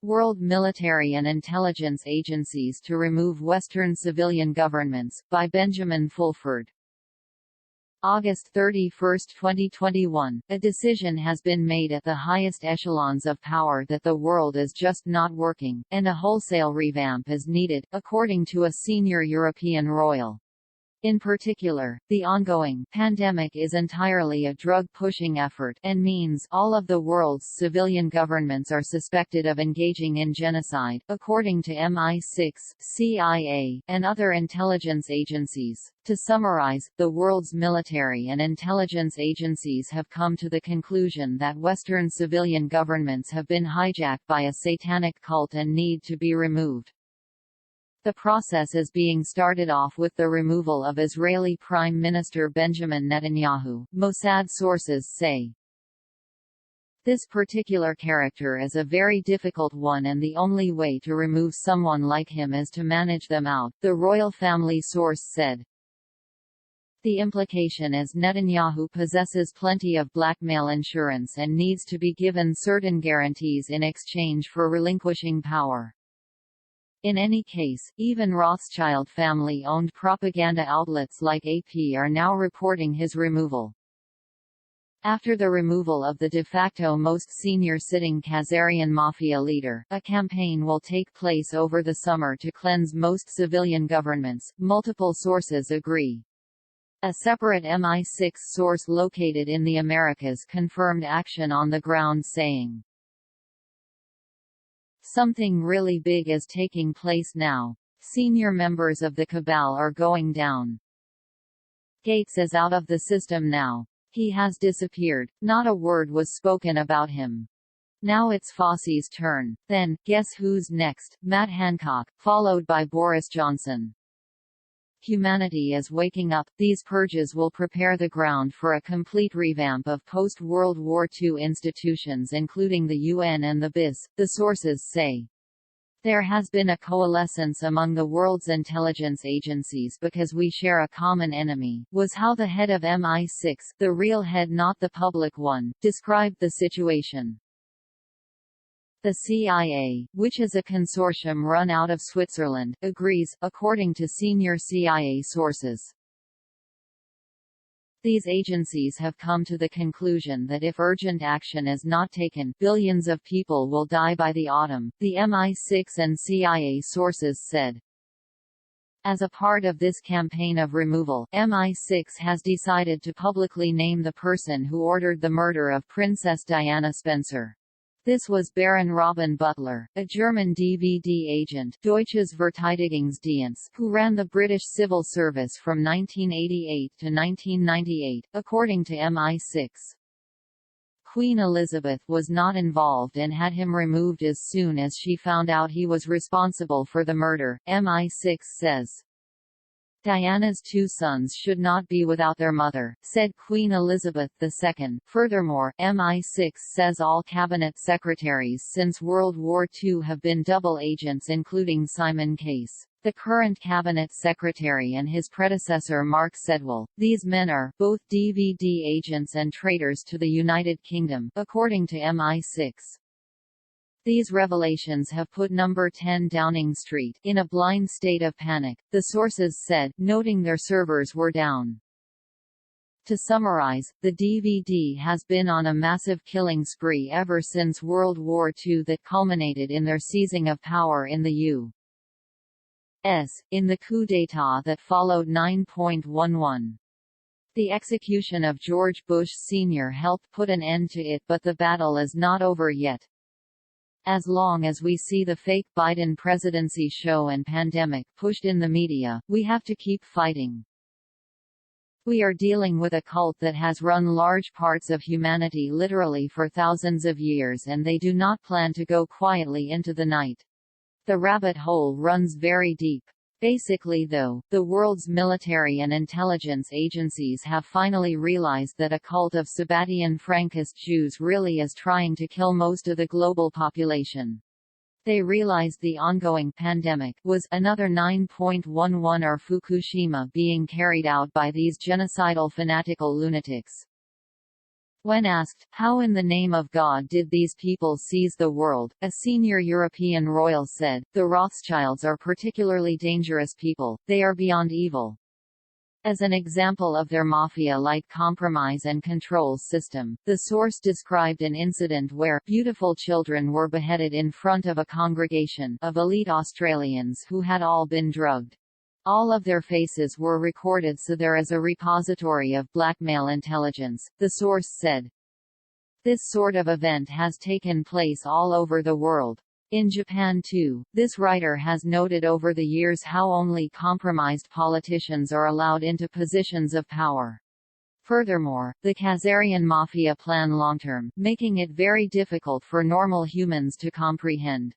World Military and Intelligence Agencies to Remove Western Civilian Governments, by Benjamin Fulford. August 31, 2021, a decision has been made at the highest echelons of power that the world is just not working, and a wholesale revamp is needed, according to a senior European royal. In particular, the ongoing pandemic is entirely a drug-pushing effort and means all of the world's civilian governments are suspected of engaging in genocide, according to MI6, CIA, and other intelligence agencies. To summarize, the world's military and intelligence agencies have come to the conclusion that Western civilian governments have been hijacked by a satanic cult and need to be removed. The process is being started off with the removal of Israeli Prime Minister Benjamin Netanyahu, Mossad sources say. This particular character is a very difficult one and the only way to remove someone like him is to manage them out, the royal family source said. The implication is Netanyahu possesses plenty of blackmail insurance and needs to be given certain guarantees in exchange for relinquishing power. In any case, even Rothschild family-owned propaganda outlets like AP are now reporting his removal. After the removal of the de facto most senior sitting Khazarian mafia leader, a campaign will take place over the summer to cleanse most civilian governments, multiple sources agree. A separate MI6 source located in the Americas confirmed action on the ground saying, "Something really big is taking place now. Senior members of the cabal are going down. Gates is out of the system now. He has disappeared, not a word was spoken about him. Now it's Fauci's turn. Then, guess who's next? Matt Hancock, followed by Boris Johnson. Humanity is waking up. These purges will prepare the ground for a complete revamp of post-World War II institutions including the UN and the BIS, the sources say. There has been a coalescence among the world's intelligence agencies because we share a common enemy, was how the head of MI6, the real head not the public one, described the situation. The CIA, which is a consortium run out of Switzerland, agrees, according to senior CIA sources. These agencies have come to the conclusion that if urgent action is not taken, billions of people will die by the autumn, the MI6 and CIA sources said. As a part of this campaign of removal, MI6 has decided to publicly name the person who ordered the murder of Princess Diana Spencer. This was Baron Robin Butler, a German DVD agent Deutsches Verteidigungsdienst, who ran the British civil service from 1988 to 1998, according to MI6. Queen Elizabeth was not involved and had him removed as soon as she found out he was responsible for the murder, MI6 says. Diana's two sons should not be without their mother, said Queen Elizabeth II. Furthermore, MI6 says all cabinet secretaries since World War II have been double agents including Simon Case, the current cabinet secretary and his predecessor Mark Sedwill. These men are both DVD agents and traitors to the United Kingdom, according to MI6. These revelations have put number 10 Downing Street in a blind state of panic, the sources said, noting their servers were down. To summarize, the DVD has been on a massive killing spree ever since World War II that culminated in their seizing of power in the U.S. in the coup d'état that followed 9.11. The execution of George Bush Sr. helped put an end to it, but the battle is not over yet. As long as we see the fake Biden presidency show and pandemic pushed in the media, we have to keep fighting. We are dealing with a cult that has run large parts of humanity literally for thousands of years and they do not plan to go quietly into the night. The rabbit hole runs very deep. Basically though, the world's military and intelligence agencies have finally realized that a cult of Sabbatian Frankist Jews really is trying to kill most of the global population. They realized the ongoing pandemic was another 9.11 or Fukushima being carried out by these genocidal fanatical lunatics. When asked, how in the name of God did these people seize the world, a senior European royal said, "The Rothschilds are particularly dangerous people, they are beyond evil." As an example of their mafia-like compromise and control system, the source described an incident where beautiful children were beheaded in front of a congregation of elite Australians who had all been drugged. All of their faces were recorded, so there is a repository of blackmail intelligence, the source said. This sort of event has taken place all over the world. In Japan too, this writer has noted over the years how only compromised politicians are allowed into positions of power. Furthermore, the Khazarian mafia plan long-term, making it very difficult for normal humans to comprehend.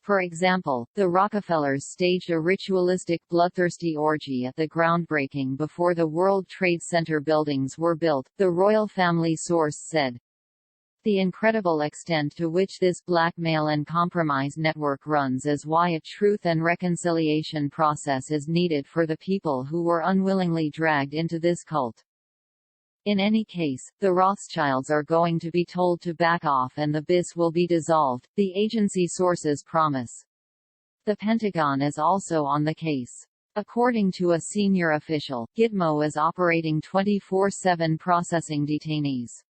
For example, the Rockefellers staged a ritualistic bloodthirsty orgy at the groundbreaking before the World Trade Center buildings were built, the royal family source said. The incredible extent to which this blackmail and compromise network runs is why a truth and reconciliation process is needed for the people who were unwillingly dragged into this cult. In any case, the Rothschilds are going to be told to back off and the BIS will be dissolved, the agency sources promise. The Pentagon is also on the case. According to a senior official, Gitmo is operating 24/7 processing detainees.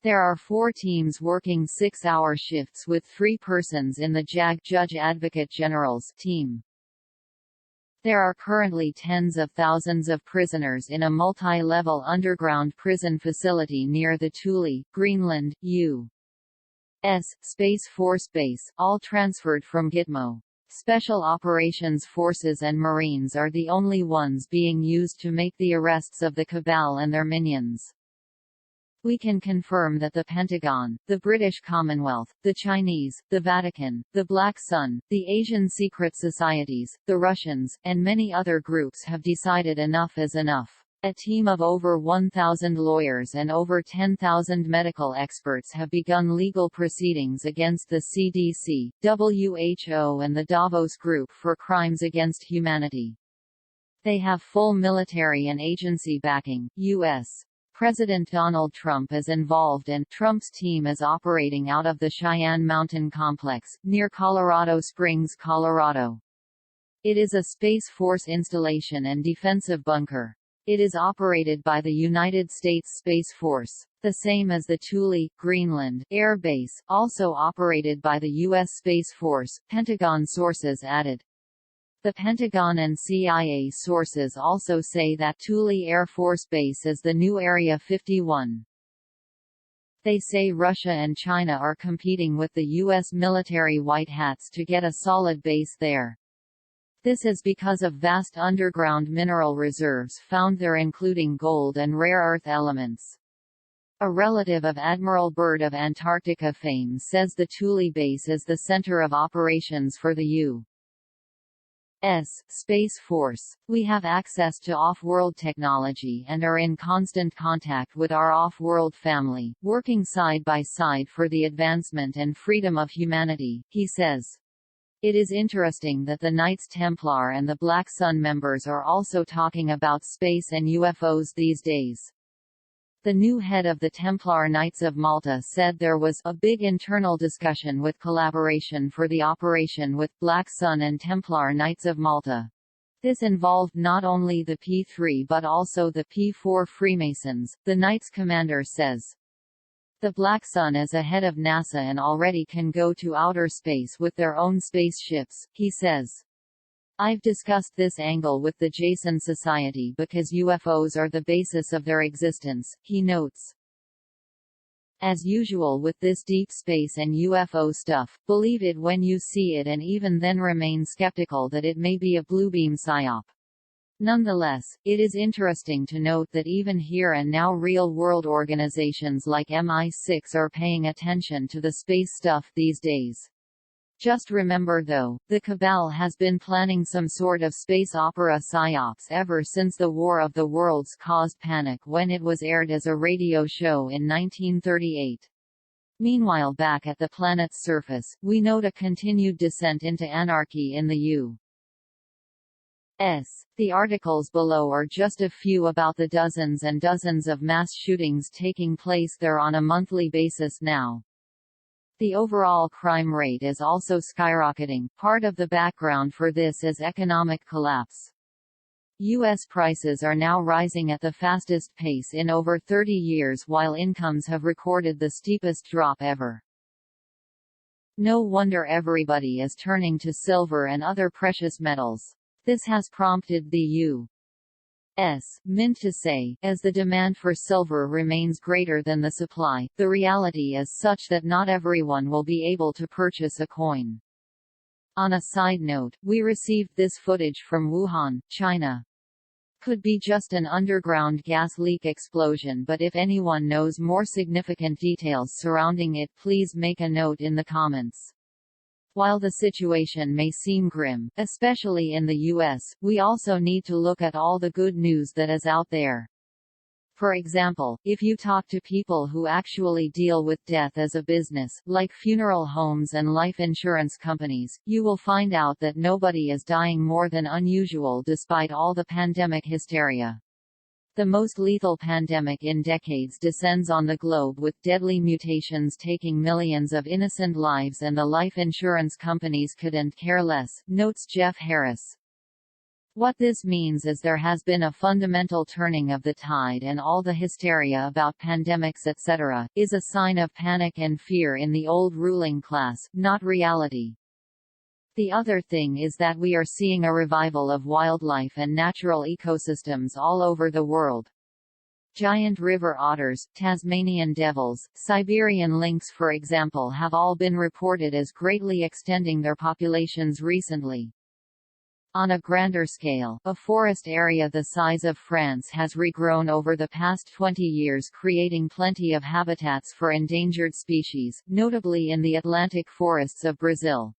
There are 4 teams working 6-hour shifts with 3 persons in the JAG Judge Advocate General's team. There are currently tens of thousands of prisoners in a multi-level underground prison facility near the Thule, Greenland, U.S. Space Force Base, all transferred from Gitmo. Special Operations Forces and Marines are the only ones being used to make the arrests of the cabal and their minions. We can confirm that the Pentagon, the British Commonwealth, the Chinese, the Vatican, the Black Sun, the Asian secret societies, the Russians, and many other groups have decided enough is enough. A team of over 1,000 lawyers and over 10,000 medical experts have begun legal proceedings against the CDC, WHO and the Davos Group for crimes against humanity. They have full military and agency backing. U.S. President Donald Trump is involved and Trump's team is operating out of the Cheyenne Mountain Complex, near Colorado Springs, Colorado. It is a Space Force installation and defensive bunker. It is operated by the United States Space Force, the same as the Thule, Greenland, Air Base, also operated by the U.S. Space Force, Pentagon sources added. The Pentagon and CIA sources also say that Thule Air Force Base is the new Area 51. They say Russia and China are competing with the U.S. military white hats to get a solid base there. This is because of vast underground mineral reserves found there, including gold and rare earth elements. A relative of Admiral Byrd of Antarctica fame says the Thule base is the center of operations for the U.S. Space Force. We have access to off-world technology and are in constant contact with our off-world family, working side by side for the advancement and freedom of humanity, he says. It is interesting that the Knights Templar and the Black Sun members are also talking about space and UFOs these days. The new head of the Templar Knights of Malta said there was a big internal discussion with collaboration for the operation with Black Sun and Templar Knights of Malta. This involved not only the P3 but also the P4 Freemasons, the Knights commander says. The Black Sun is ahead of NASA and already can go to outer space with their own spaceships, he says. I've discussed this angle with the Jason Society because UFOs are the basis of their existence, he notes. As usual with this deep space and UFO stuff, believe it when you see it and even then remain skeptical that it may be a bluebeam psyop. Nonetheless, it is interesting to note that even here and now real-world organizations like MI6 are paying attention to the space stuff these days. Just remember though, the cabal has been planning some sort of space opera psyops ever since the War of the Worlds caused panic when it was aired as a radio show in 1938. Meanwhile, back at the planet's surface, we note a continued descent into anarchy in the U.S. The articles below are just a few about the dozens and dozens of mass shootings taking place there on a monthly basis now. The overall crime rate is also skyrocketing. Part of the background for this is economic collapse. U.S. prices are now rising at the fastest pace in over 30 years while incomes have recorded the steepest drop ever. No wonder everybody is turning to silver and other precious metals. This has prompted the U.S. Mint to say, as the demand for silver remains greater than the supply, the reality is such that not everyone will be able to purchase a coin. On a side note, we received this footage from Wuhan, China. Could be just an underground gas leak explosion, but if anyone knows more significant details surrounding it, please make a note in the comments. While the situation may seem grim, especially in the U.S., we also need to look at all the good news that is out there. For example, if you talk to people who actually deal with death as a business, like funeral homes and life insurance companies, you will find out that nobody is dying more than unusual despite all the pandemic hysteria. The most lethal pandemic in decades descends on the globe with deadly mutations taking millions of innocent lives, and the life insurance companies couldn't care less, notes Jeff Harris. What this means is there has been a fundamental turning of the tide, and all the hysteria about pandemics etc. is a sign of panic and fear in the old ruling class, not reality. The other thing is that we are seeing a revival of wildlife and natural ecosystems all over the world. Giant river otters, Tasmanian devils, Siberian lynx for example have all been reported as greatly extending their populations recently. On a grander scale, a forest area the size of France has regrown over the past 20 years, creating plenty of habitats for endangered species, notably in the Atlantic forests of Brazil.